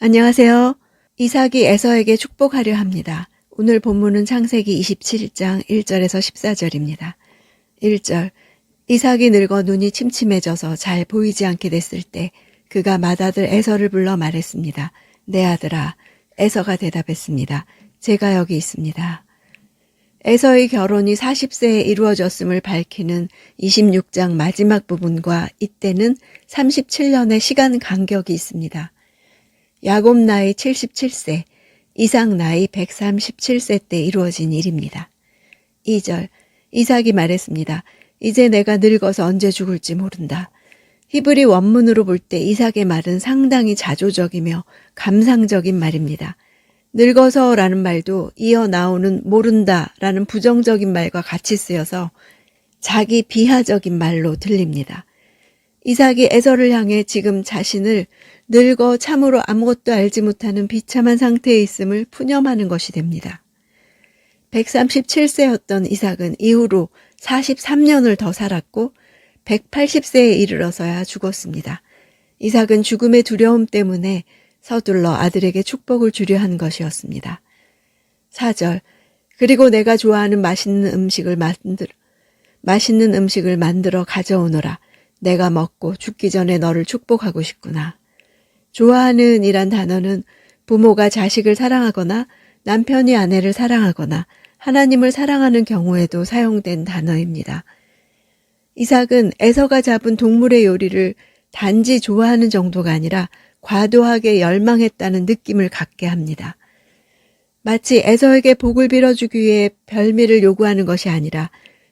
안녕하세요. 이삭이 에서에게 축복하려 합니다. 오늘 본문은 창세기 27장 1절에서 14절입니다. 1절. 이삭이 늙어 눈이 침침해져서 잘 보이지 않게 됐을 때 그가 맏아들 에서를 불러 말했습니다. 내 아들아. 에서가 대답했습니다. 제가 여기 있습니다. 에서의 결혼이 40세에 이루어졌음을 밝히는 26장 마지막 부분과 이때는 37년의 시간 간격이 있습니다. 야곱 나이 77세, 이삭 나이 137세 때 이루어진 일입니다. 2절, 이삭이 말했습니다. 이제 내가 늙어서 언제 죽을지 모른다. 히브리 원문으로 볼 때 이삭의 말은 상당히 자조적이며 감상적인 말입니다. 늙어서라는 말도 이어 나오는 모른다라는 부정적인 말과 같이 쓰여서 자기 비하적인 말로 들립니다. 이삭이 에서를 향해 지금 자신을 늙어 참으로 아무것도 알지 못하는 비참한 상태에 있음을 푸념하는 것이 됩니다. 137세였던 이삭은 이후로 43년을 더 살았고 180세에 이르러서야 죽었습니다. 이삭은 죽음의 두려움 때문에 서둘러 아들에게 축복을 주려 한 것이었습니다. 4절. 그리고 내가 좋아하는 맛있는 음식을 만들어 가져오너라. 내가 먹고 죽기 전에 너를 축복하고 싶구나. 좋아하는 이란 단어는 부모가 자식을 사랑하거나 남편이 아내를 사랑하거나 하나님을 사랑하는 경우에도 사용된 단어입니다. 이삭은 에서가 잡은 동물의 요리를 단지 좋아하는 정도가 아니라 과도하게 열망했다는 느낌을 갖게 합니다. 마치 에서에게 복을 빌어주기 위해 별미를 요구하는 것이 아니라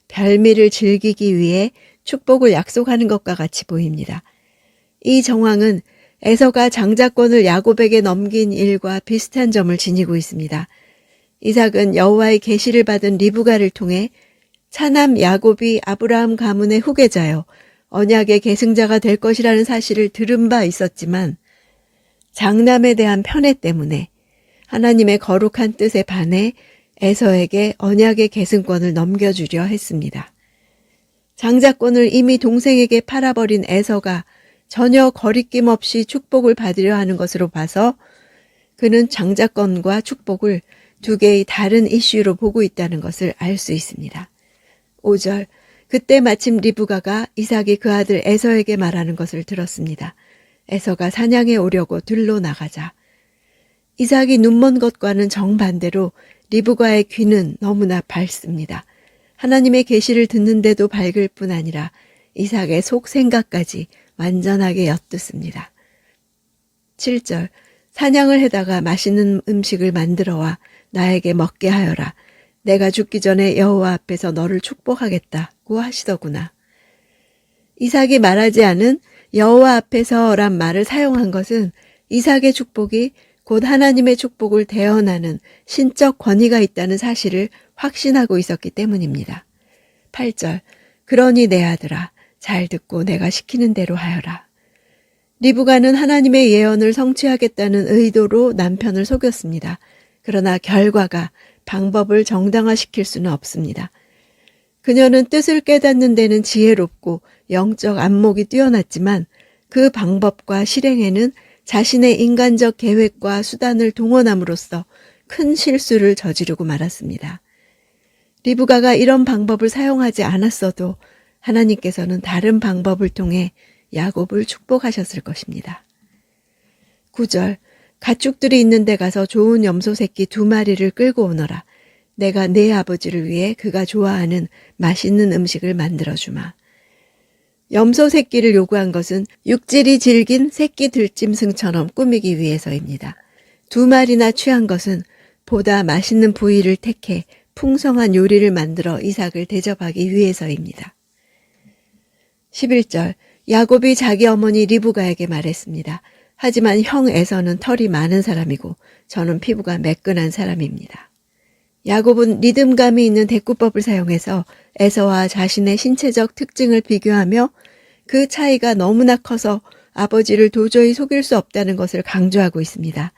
별미를 즐기기 위해 축복을 약속하는 것과 같이 보입니다. 이 정황은 에서가 장자권을 야곱에게 넘긴 일과 비슷한 점을 지니고 있습니다. 이삭은 여호와의 계시를 받은 리브가를 통해 차남 야곱이 아브라함 가문의 후계자여 언약의 계승자가 될 것이라는 사실을 들은 바 있었지만 장남에 대한 편애 때문에 하나님의 거룩한 뜻에 반해 에서에게 언약의 계승권을 넘겨주려 했습니다. 장자권을 이미 동생에게 팔아버린 에서가 전혀 거리낌 없이 축복을 받으려 하는 것으로 봐서 그는 장자권과 축복을 두 개의 다른 이슈로 보고 있다는 것을 알 수 있습니다. 5절. 그때 마침 리브가가 이삭이 그 아들 에서에게 말하는 것을 들었습니다. 에서가 사냥에 오려고 들로 나가자. 이삭이 눈먼 것과는 정반대로 리브가의 귀는 너무나 밝습니다. 하나님의 계시를 듣는데도 밝을 뿐 아니라 이삭의 속 생각까지 완전하게 엿듣습니다. 7절. 사냥을 해다가 맛있는 음식을 만들어와 나에게 먹게 하여라. 내가 죽기 전에 여호와 앞에서 너를 축복하겠다고 하시더구나. 이삭이 말하지 않은 여호와 앞에서란 말을 사용한 것은 이삭의 축복이 곧 하나님의 축복을 대언하는 신적 권위가 있다는 사실을 확신하고 있었기 때문입니다. 8절. 그러니 내 아들아 잘 듣고 내가 시키는 대로 하여라. 리브가는 하나님의 예언을 성취하겠다는 의도로 남편을 속였습니다. 그러나 결과가 방법을 정당화시킬 수는 없습니다. 그녀는 뜻을 깨닫는 데는 지혜롭고 영적 안목이 뛰어났지만 그 방법과 실행에는 자신의 인간적 계획과 수단을 동원함으로써 큰 실수를 저지르고 말았습니다. 리브가가 이런 방법을 사용하지 않았어도 하나님께서는 다른 방법을 통해 야곱을 축복하셨을 것입니다. 9절. 가축들이 있는 데 가서 좋은 염소 새끼 2마리를 끌고 오너라. 내가 내 아버지를 위해 그가 좋아하는 맛있는 음식을 만들어주마. 염소 새끼를 요구한 것은 육질이 질긴 새끼 들짐승처럼 꾸미기 위해서입니다. 2마리나 취한 것은 보다 맛있는 부위를 택해 풍성한 요리를 만들어 이삭을 대접하기 위해서입니다. 11절. 야곱이 자기 어머니 리브가에게 말했습니다. 하지만 형 에서는 털이 많은 사람이고 저는 피부가 매끈한 사람입니다. 야곱은 리듬감이 있는 대꾸법을 사용해서 에서와 자신의 신체적 특징을 비교하며 그 차이가 너무나 커서 아버지를 도저히 속일 수 없다는 것을 강조하고 있습니다.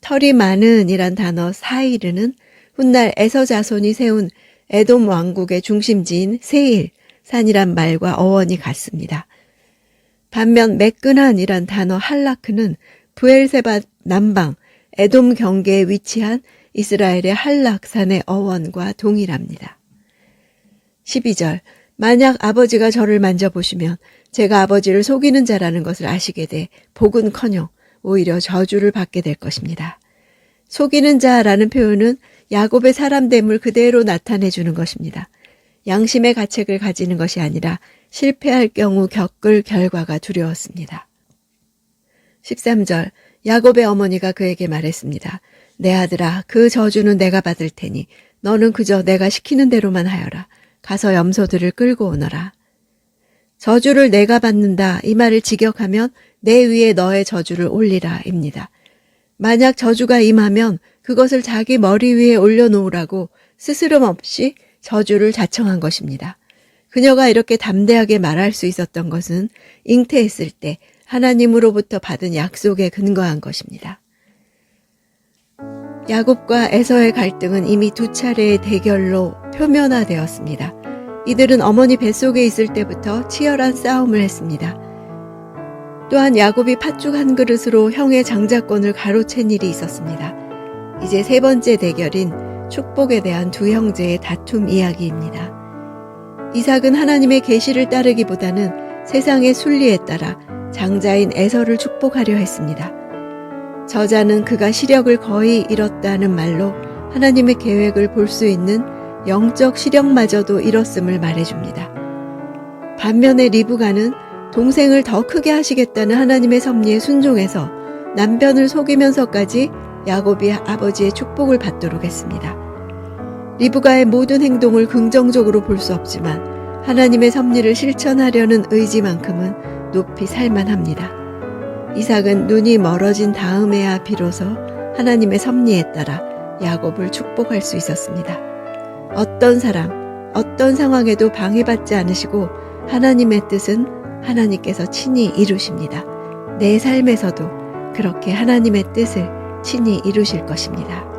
털이 많은 이란 단어 사이르는 훗날 에서 자손이 세운 에돔 왕국의 중심지인 세일, 산이란 말과 어원이 같습니다. 반면 매끈한이란 단어 할라크는 브엘세바 남방 에돔 경계에 위치한 이스라엘의 할락산의 어원과 동일합니다. 12절 만약 아버지가 저를 만져보시면 제가 아버지를 속이는 자라는 것을 아시게 돼 복은커녕 오히려 저주를 받게 될 것입니다. 속이는 자라는 표현은 야곱의 사람됨을 그대로 나타내 주는 것입니다. 양심의 가책을 가지는 것이 아니라 실패할 경우 겪을 결과가 두려웠습니다. 13절 야곱의 어머니가 그에게 말했습니다. 내 아들아, 그 저주는 내가 받을 테니 너는 그저 내가 시키는 대로만 하여라. 가서 염소들을 끌고 오너라. 저주를 내가 받는다 이 말을 직역하면 내 위에 너의 저주를 올리라 입니다. 만약 저주가 임하면 그것을 자기 머리 위에 올려놓으라고 스스럼 없이 저주를 자청한 것입니다. 그녀가 이렇게 담대하게 말할 수 있었던 것은 잉태했을 때 하나님으로부터 받은 약속에 근거한 것입니다. 야곱과 에서의 갈등은 이미 두 차례의 대결로 표면화되었습니다. 이들은 어머니 뱃속에 있을 때부터 치열한 싸움을 했습니다. 또한 야곱이 팥죽 한 그릇으로 형의 장자권을 가로챈 일이 있었습니다. 이제 세 번째 대결인 축복에 대한 두 형제의 다툼 이야기입니다. 이삭은 하나님의 계시를 따르기보다는 세상의 순리에 따라 장자인 에서를 축복하려 했습니다. 저자는 그가 시력을 거의 잃었다는 말로 하나님의 계획을 볼 수 있는 영적 시력마저도 잃었음을 말해줍니다. 반면에 리브가는 동생을 더 크게 하시겠다는 하나님의 섭리에 순종해서 남편을 속이면서까지 야곱이 아버지의 축복을 받도록 했습니다. 리브가의 모든 행동을 긍정적으로 볼 수 없지만 하나님의 섭리를 실천하려는 의지만큼은 높이 살만합니다. 이삭은 눈이 멀어진 다음에야 비로소 하나님의 섭리에 따라 야곱을 축복할 수 있었습니다. 어떤 사람, 어떤 상황에도 방해받지 않으시고 하나님의 뜻은 하나님께서 친히 이루십니다. 내 삶에서도 그렇게 하나님의 뜻을 친히 이루실 것입니다.